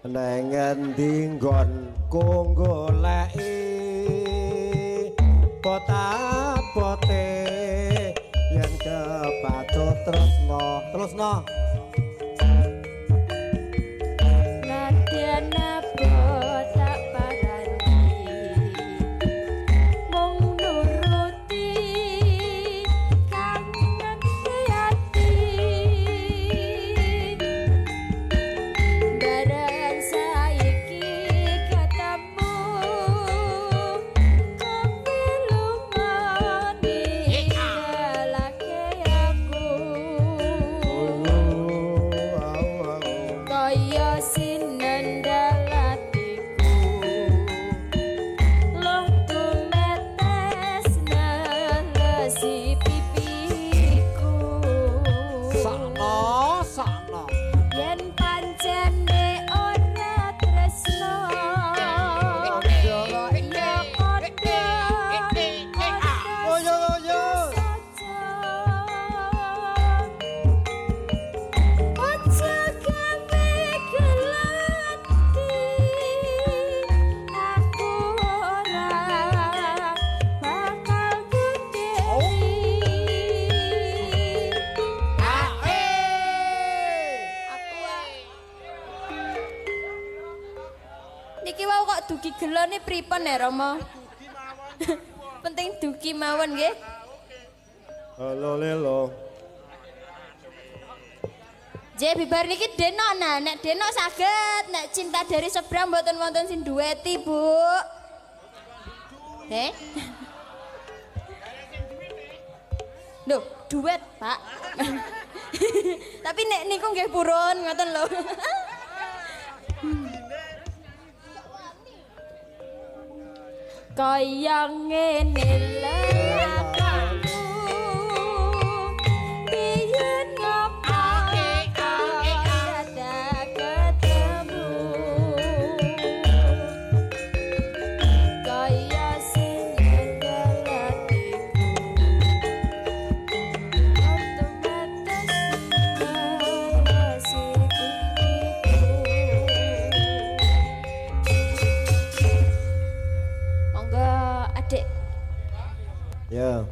nang endi nggonku goleki potapote yen kepatut terusno nadyan apa tak parani mung nuruti kangen ati bareng saiki ketemu kopi lumani ngelake aku kaya sinendal atiku loh tumetes nelesi pipiku sakno yen pancene ora tresno ya padha oyo aja gawe gelati aku ora bakal gudeni niki wau kok dugi gelone pripun ya Rama penting dugi mawon nggih halo lelo J bibar niki denok nah, nek denok saged, nek cinta dari seberang mboten wonten sing dueti, Bu. Loh, duet, Pak. Tapi nek niku nggih purun ngoten lho. Kaya ngene lelaku biyen ngomong dadak ketemu kaya sing ngendel atiku otomatis nasi pipiku monggo adik ya